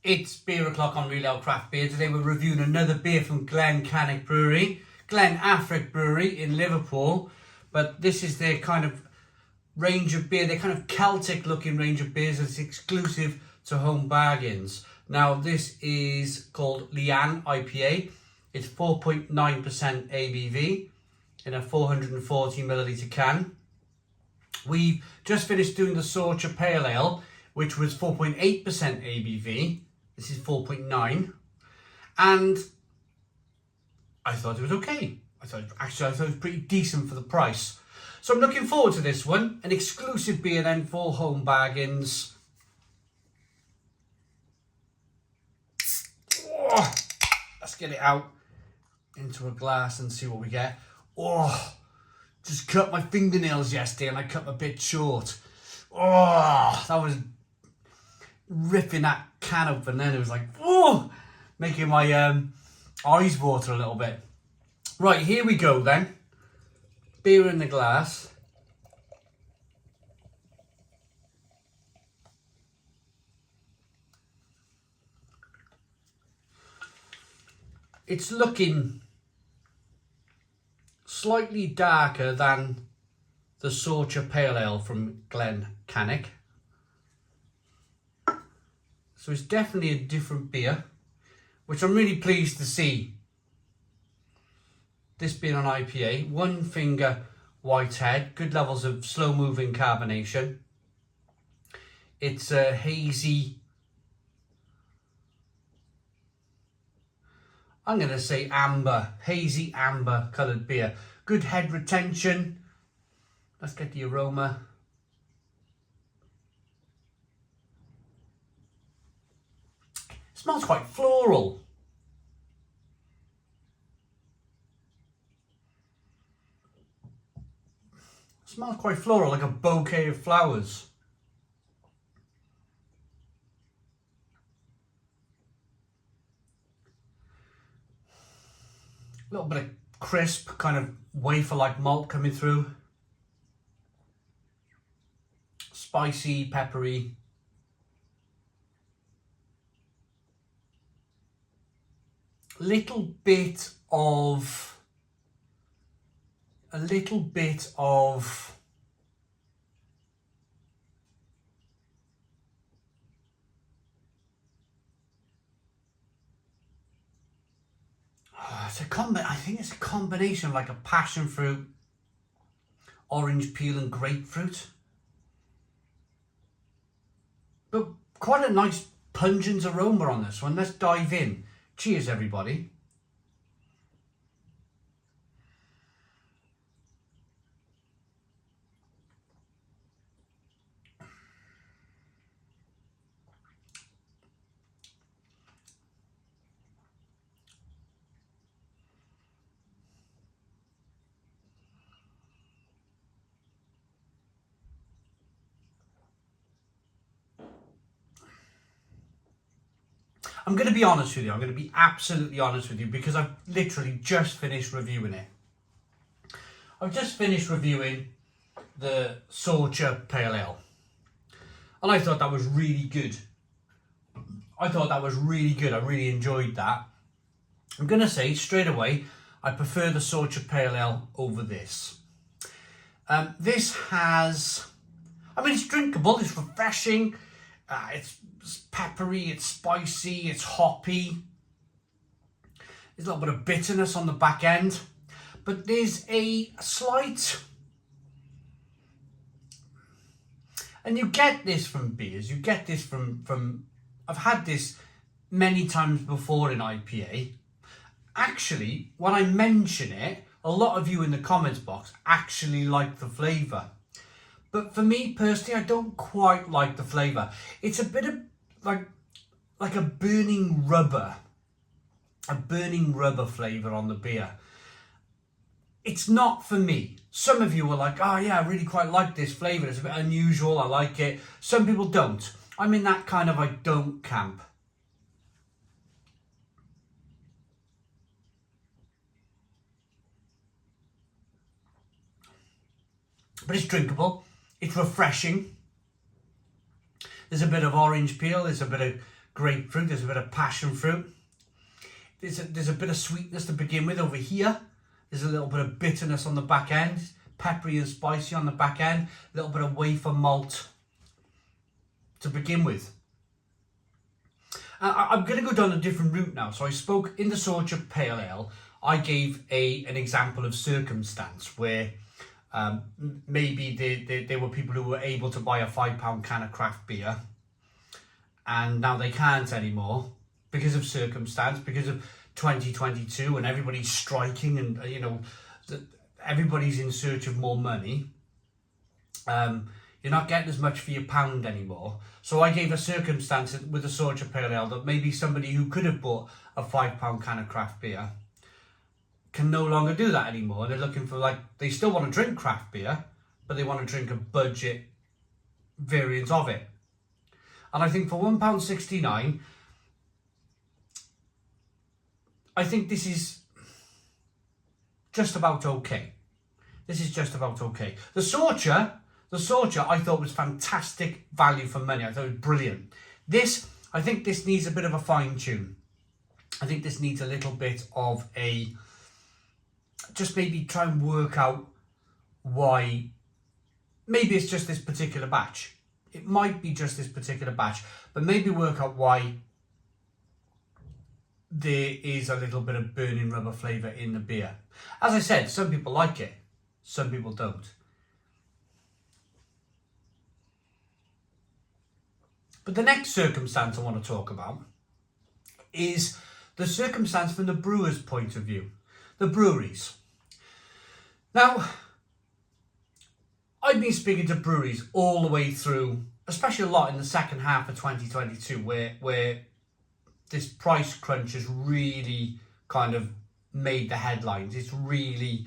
It's Beer O'Clock on Real Ale Craft Beer. Today we're reviewing another beer from Glen Cannich Brewery, Glen Cannich Brewery in Liverpool. But this is their kind of range of beer, their kind of Celtic looking range of beers that's exclusive to Home Bargains. Now this is called Leann IPA. It's 4.9% ABV in a 440 milliliter can. We've just finished doing the Sorcha Pale Ale, which was 4.8% ABV. This is 4.9, and I thought it was okay. I thought it was pretty decent for the price. So I'm looking forward to this one, an exclusive beer then for Home Bargains. Oh, let's get it out into a glass and see what we get. Oh, just cut my fingernails yesterday and I cut them a bit short. Oh, that was ripping that can open, then it was like, oh, making my eyes water a little bit. Right, here we go then. Beer in the glass. It's looking slightly darker than the Sorcha Pale Ale from Glen Cannich. So it's definitely a different beer, which I'm really pleased to see. This being an IPA, one finger white head, good levels of slow moving carbonation. It's a hazy, I'm going to say amber, hazy amber coloured beer. Good head retention. Let's get the aroma. Smells quite floral. Smells quite floral, like a bouquet of flowers. A little bit of crisp, kind of wafer-like malt coming through. Spicy, peppery. A little bit of I think it's a combination of like a passion fruit, orange peel and grapefruit. But quite a nice pungent aroma on this one. Let's dive in. Cheers, everybody. I'm going to be honest with you. I'm going to be absolutely honest with you because I've literally just finished reviewing it. I've just finished reviewing the Sorcha Pale Ale. And I thought that was really good. I really enjoyed that. I'm going to say straight away, I prefer the Sorcha Pale Ale over this. This has, it's drinkable, it's refreshing, it's peppery, it's spicy, it's hoppy. There's a little bit of bitterness on the back end, but there's a slight, and you get this from beers, you get this from I've had this many times before in IPA. Actually, when I mention it, a lot of you in the comments box actually like the flavour. But for me personally, I don't quite like the flavour. It's a bit of like a burning rubber flavour on the beer. It's not for me. Some of you are like, oh yeah, I really quite like this flavour. It's a bit unusual, I like it. Some people don't. I'm in that kind of I don't camp. But it's drinkable. It's refreshing. There's a bit of orange peel. There's a bit of grapefruit, there's a bit of passion fruit. There's a bit of sweetness to begin with over here. There's a little bit of bitterness on the back end, peppery and spicy on the back end, a little bit of wafer malt to begin with. I'm going to go down a different route now. So I spoke in the Sorcha Pale Ale. I gave an example of circumstance where maybe there were people who were able to buy a £5 can of craft beer, and now they can't anymore because of circumstance, because of 2022 and everybody's striking and everybody's in search of more money. You're not getting as much for your pound anymore. So I gave a circumstance with the Sorcha Pale Ale that maybe somebody who could have bought a £5 can of craft beer can no longer do that anymore. They're looking for, they still want to drink craft beer, but they want to drink a budget variant of it. And I think for £1.69, I think this is just about okay. This is just about okay. The Sorcha I thought was fantastic value for money. I thought it was brilliant. I think this needs a bit of a fine tune. I think this needs a little bit of just maybe try and work out why. Maybe it's just this particular batch. It might be just this particular batch, but maybe work out why there is a little bit of burning rubber flavour in the beer. As I said, some people like it, some people don't. But the next circumstance I want to talk about is the circumstance from the brewer's point of view, the breweries. Now, I've been speaking to breweries all the way through, especially a lot in the second half of 2022, where this price crunch has really kind of made the headlines. It's really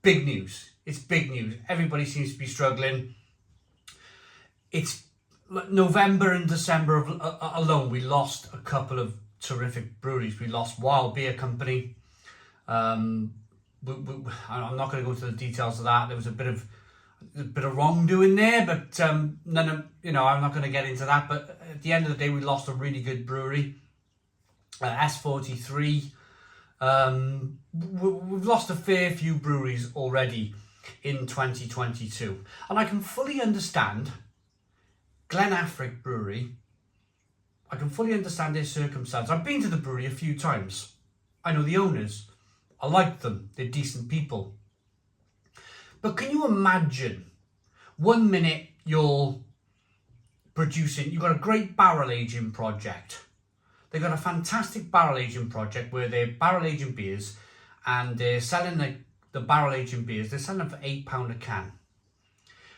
big news. It's big news. Everybody seems to be struggling. It's November and December alone, we lost a couple of terrific breweries. We lost Wild Beer Company. I'm not going to go into the details of that. There was a bit of wrongdoing there, but I'm not going to get into that. But at the end of the day, we lost a really good brewery, S43. We've lost a fair few breweries already in 2022, and I can fully understand Glen Cannich Brewery. I can fully understand their circumstance. I've been to the brewery a few times. I know the owners. I like them. They're decent people. But can you imagine, 1 minute you're producing, you've got a great barrel aging project. They've got a fantastic barrel aging project where they're barrel aging beers, and they're selling the barrel aging beers, they're selling them for £8 a can.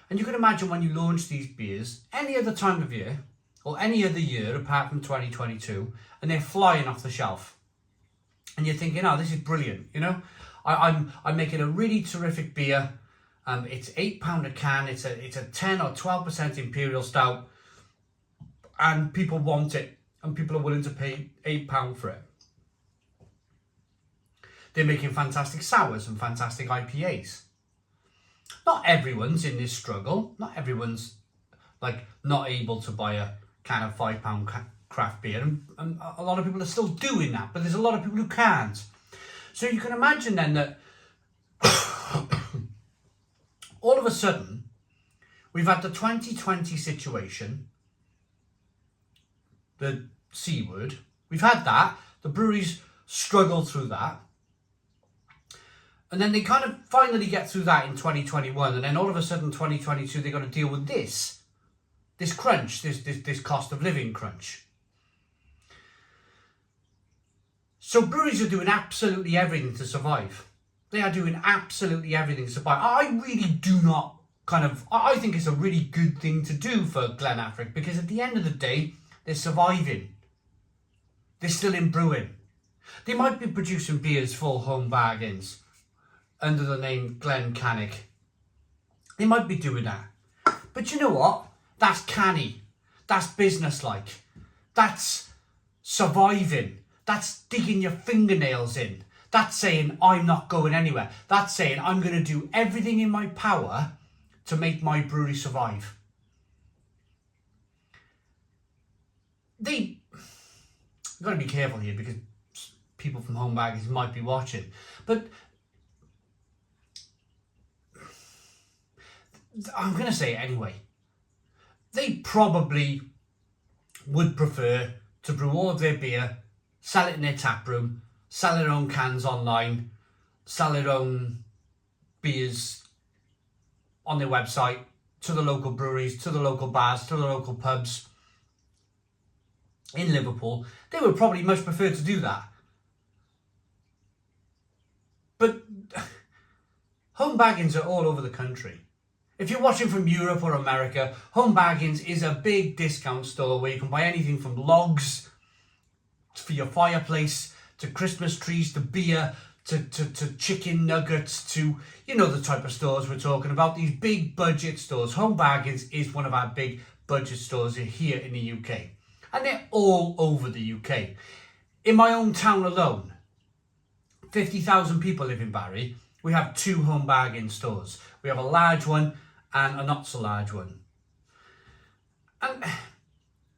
And you can imagine when you launch these beers, any other time of year, or any other year apart from 2022, and they're flying off the shelf. And you're thinking, oh, this is brilliant, I'm making a really terrific beer. It's £8 a can, it's a 10 or 12% imperial stout, and people want it, and people are willing to pay £8 for it. They're making fantastic sours and fantastic IPAs. Not everyone's in this struggle. Not everyone's not able to buy a can of £5 craft beer, and a lot of people are still doing that, but there's a lot of people who can't. So you can imagine then that all of a sudden we've had the 2020 situation, the C word. We've had that. The breweries struggled through that. And then they kind of finally get through that in 2021. And then all of a sudden, 2022, they've got to deal with this crunch, this cost of living crunch. So breweries are doing absolutely everything to survive. They are doing absolutely everything to survive. I really do not I think it's a really good thing to do for Glen Cannich, because at the end of the day, they're surviving. They're still in brewing. They might be producing beers for home bargains under the name Glen Cannich. They might be doing that. But you know what? That's canny. That's businesslike. That's surviving. That's digging your fingernails in. That's saying, I'm not going anywhere. That's saying, I'm going to do everything in my power to make my brewery survive. you've got to be careful here because people from home baggings might be watching, but I'm going to say it anyway. They probably would prefer to brew all of their beer, sell it in their tap room, sell their own cans online, sell their own beers on their website, to the local breweries, to the local bars, to the local pubs in Liverpool. They would probably much prefer to do that. But home baggings are all over the country. If you're watching from Europe or America, Home Baggings is a big discount store where you can buy anything from logs for your fireplace, to Christmas trees, to beer, to chicken nuggets, to, you know, the type of stores we're talking about, these big budget stores. Home Baggings is one of our big budget stores here in the UK. And they're all over the UK. In my own town alone, 50,000 people live in Barry. We have 2 Home Bagging stores. We have a large one and a not so large one. And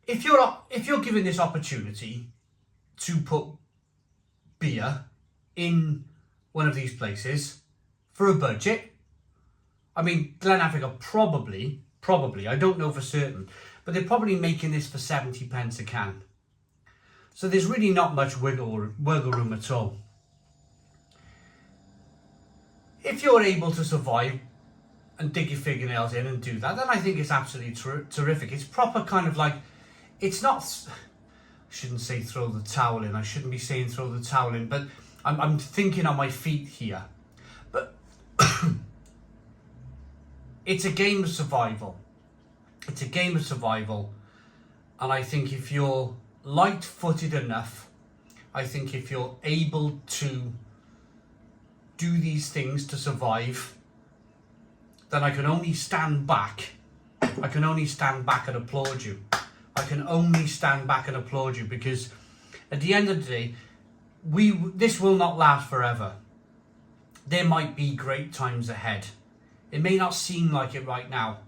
if you're given this opportunity to put beer in one of these places for a budget, I mean, Glen Cannich are probably, I don't know for certain, but they're probably making this for 70 pence a can. So there's really not much wiggle room at all. If you're able to survive and dig your fingernails in and do that, then I think it's absolutely terrific. It's proper kind of like, it's not, I shouldn't say throw the towel in, I shouldn't be saying throw the towel in, but I'm thinking on my feet here. But it's a game of survival. It's a game of survival. And I think if you're light-footed enough, I think if you're able to do these things to survive, then I can only stand back. I can only stand back and applaud you. I can only stand back and applaud you, because at the end of the day, this will not last forever. There might be great times ahead. It may not seem like it right now,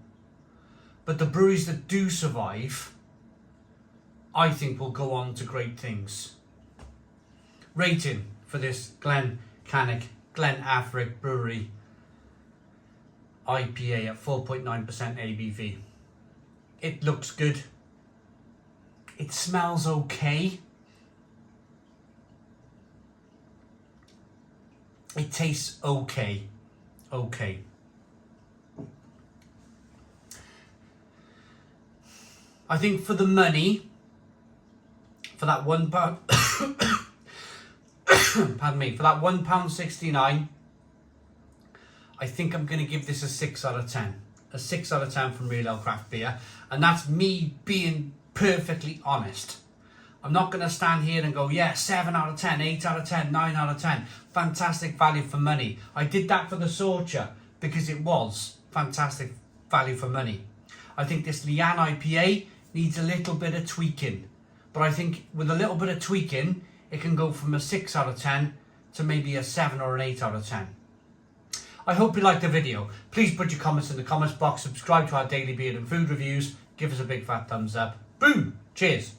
but the breweries that do survive, I think, will go on to great things. Rating for this Glen Cannich Brewery IPA at 4.9% ABV. It looks good. It smells okay. It tastes okay. Okay. I think for the money, for that £1, pardon me, for that £1.69, I think I'm going to give this a 6 out of 10. A 6 out of 10 from Real Ale Craft Beer. And that's me being perfectly honest. I'm not going to stand here and go, yeah, 7 out of 10, 8 out of 10, 9 out of 10. Fantastic value for money. I did that for the Sorcha because it was fantastic value for money. I think this Leann IPA needs a little bit of tweaking. But I think with a little bit of tweaking, it can go from a 6 out of 10 to maybe a 7 or an 8 out of 10. I hope you liked the video. Please put your comments in the comments box. Subscribe to our daily beer and food reviews. Give us a big fat thumbs up. Boom! Cheers!